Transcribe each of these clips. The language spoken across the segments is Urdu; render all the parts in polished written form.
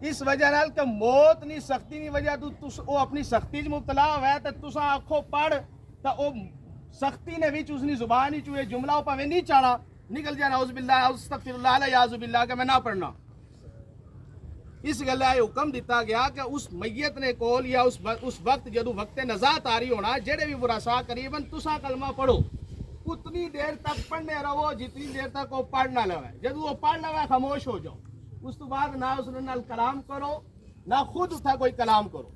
اس وجہ نال کہ موت نہیں سختی نہیں وجہ تو اپنی سختی چ مبتلا ہوا ہے تے تساں آکھو پڑھ تے او سختی نے وچ اس نے زبان ہی چوئے جملہ پاویں نہیں چاڑا نکل جانا اعوذ باللہ استغفر اللہ لا یعوذ باللہ کہ میں نہ پڑھنا. اس گلہ یہ حکم دیتا گیا کہ اس میت نے کول یا اس وقت جدو وقت نزا تاری ہونا جڑے بھی ورثاء قریباً تساں کلمہ پڑھو اتنی دیر تک پڑھنے رہو جتنی دیر تک وہ پڑھ نہ لوے. جدو وہ پڑھ لوے خاموش ہو جاؤ. اس تو بعد نہ اس نال کلام کرو نہ خود اٹھا کوئی کلام کرو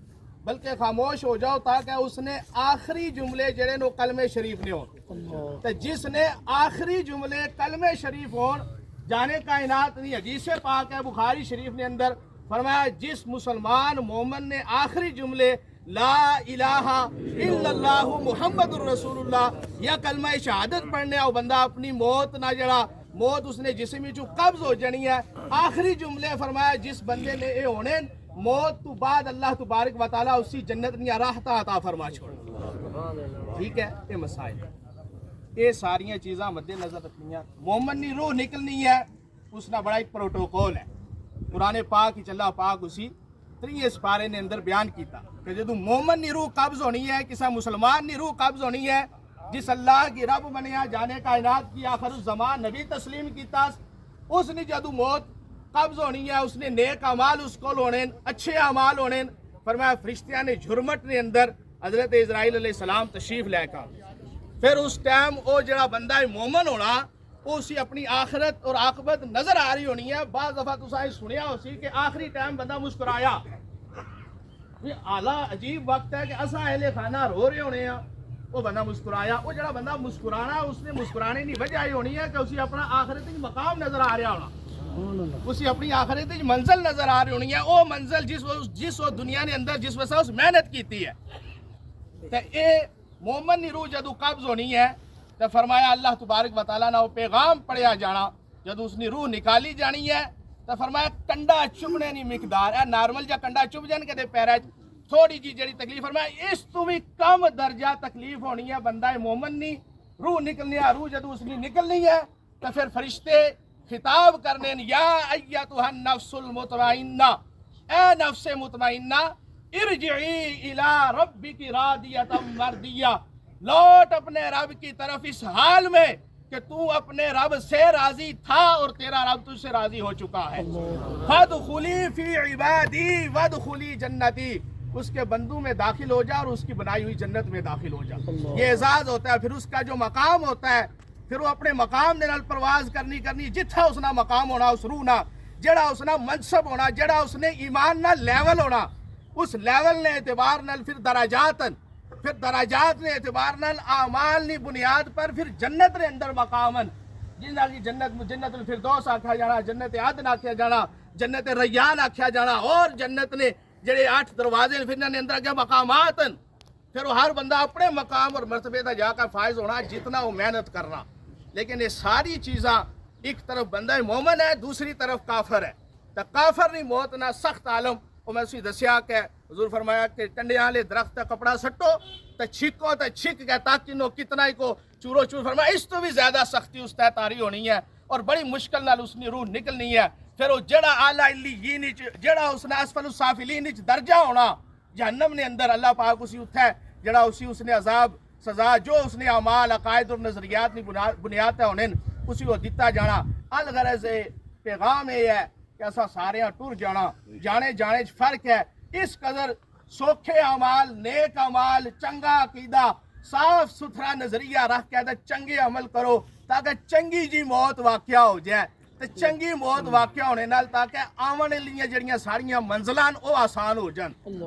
بلکہ خاموش ہو جاؤ تاکہ اس نے آخری جملے جڑے نو کلمہ شریف نے ہون. تے جس نے آخری جملے کلمہ شریف ہون جانے کائنات نہیں. حدیث پاک ہے بخاری شریف نے اندر فرمایا جس مسلمان مومن نے آخری جملے لا الہ الا اللہ محمد الرسول اللہ یا کلمہ شہادت پڑھنے او بندہ اپنی موت نہ جڑا موت اس نے جسم وچوں قبض ہو جانی ہے. آخری جملے فرمایا جس بندے نے اے ہونے موت تو بعد اللہ تبارک و تعالی اسی جنت نیا راحتاں عطا فرما چھوڑ. ٹھیک ہے یہ مسائل یہ ساریاں چیزاں مد نظر رکھنیاں. مومن کی روح نکلنی ہے اس کا بڑا ایک پروٹوکول ہے. قرآن پاک ہی اللہ پاک اسی 3 سپارے نے اندر بیان کیتا کہ جدو مومن کی روح قبض ہونی ہے کسی مسلمان کی روح قبض ہونی ہے جس اللہ کی رب بنیا جانے کائنات کی آخر الزمان نبی تسلیم کیتا اس نے جدو موت قبض ہونی ہے اس نے نیک اعمال اس کو ہونے اچھے اعمال ہونے. فرمایا فرشتیاں نے جھرمٹ نے اندر حضرت اسرائیل علیہ السلام تشریف لے کر پھر اس ٹائم وہ جڑا بندہ مومن ہونا اسی اپنی آخرت اور عاقبت نظر آ رہی ہونی ہے. بعض دفعہ تساں سنیا ہو سی کہ آخری ٹائم بندہ مسکرایا اعلیٰ عجیب وقت ہے کہ اساں اہل خانہ رو رہے ہونے ہیں وہ بندہ مسکرایا. وہ جڑا بندہ مسکرانا اس نے مسکرانے کی وجہ یہ ہونی ہے کہ اسی اپنا آخرت مقام نظر آ رہا ہونا اسی اپنی آخرت منزل نظر آ رہی ہونی ہے. وہ منزل جس دنیا نے اندر جس وجہ اس محنت کیتی ہے. اے مومن کی روح جدو قبض ہونی ہے تو فرمایا اللہ تبارک و تعالیٰ نے وہ پیغام پڑھیا جانا جدو اس نے روح نکالی جانی ہے تو فرمایا کنڈا چبنے نہیں مقدار ہے نارمل جا کنڈا چب جان کے دے پیرا تھوڑی جی جڑی تکلیف فرمایا اس تو بھی کم درجہ تکلیف ہونی ہے بندہ مومن نہیں روح نکلنی ہے. روح جدو اس نے نکلنی ہے تو پھر فرشتے خطاب کرنے یا ایتھا النفس المطمئنہ اے نفس مطمئنہ ارجعی الی ربک راضیۃ مرضیہ لوٹ اپنے رب کی طرف اس حال میں کہ تو اپنے رب سے راضی تھا اور تیرا رب تجھ سے راضی ہو چکا ہے. فادخلی فی عبادی وادخلی جنتی اس کے بندوں میں داخل ہو جا اور اس کی بنائی ہوئی جنت میں داخل ہو جا. یہ اعزاز ہوتا ہے. پھر اس کا جو مقام ہوتا ہے پھر وہ اپنے مقام دے نال پرواز کرنی جتھا اس نا مقام ہونا اس روح نا جڑا اس نا منصب ہونا جڑا اس نے ایمان نا لیول ہونا اس لیول نے اعتبار نال پھر درجات نے اعتبار نال اعمال نی بنیاد پر پھر جنت نے اندر مقامن جنہاں کی جنت الفردوس آکھیا جانا جنت عدن آکھیا جانا جنت ریان آکھیا جانا اور جنت نے جڑے 8 دروازے پھر نے اندر کے مقامات پھر وہ ہر بندہ اپنے مقام اور مرتبے تک جا کر فائز ہونا جتنا وہ محنت کرنا. لیکن یہ ساری چیزاں ایک طرف بندہ مومن ہے دوسری طرف کافر ہے. تو کافر نہیں موت نہ سخت عالم وہ میں اسی دسیا کہ حضور فرمایا کہ ٹنڈیاں والے درخت کا کپڑا سٹو تو چھکو تو چھک گیا تاکہ نو کتنا ہی کو چورو چور. فرمایا اس تو بھی زیادہ سختی اس طے تاری ہونی ہے اور بڑی مشکل نال اس کی روح نکلنی ہے. پھر وہ جڑا اعلیٰ علیین جڑا اس نے اسفل السافلین درجہ ہونا جہنم نے اندر اللہ پاک اسی اتھا ہے جڑا اس نے عذاب سزا جو اس نے اعمال عقائد اور نظریات کی بنیاد تے ہونے اسی کو دیتا جانا. الغرض پیغام یہ ہے کہ ایسا سارے ٹر جانے فرق ہے. اس قدر سوکھے اعمال نیک اعمال چنگا عقیدہ صاف ستھرا نظریہ رکھ کے چنگے عمل کرو تاکہ چنگی جی موت واقعہ ہو جائے تو چنگی موت واقعہ ہونے نال تاکہ آنے والی جڑیاں ساریاں منزلاں وہ آسان ہو جان.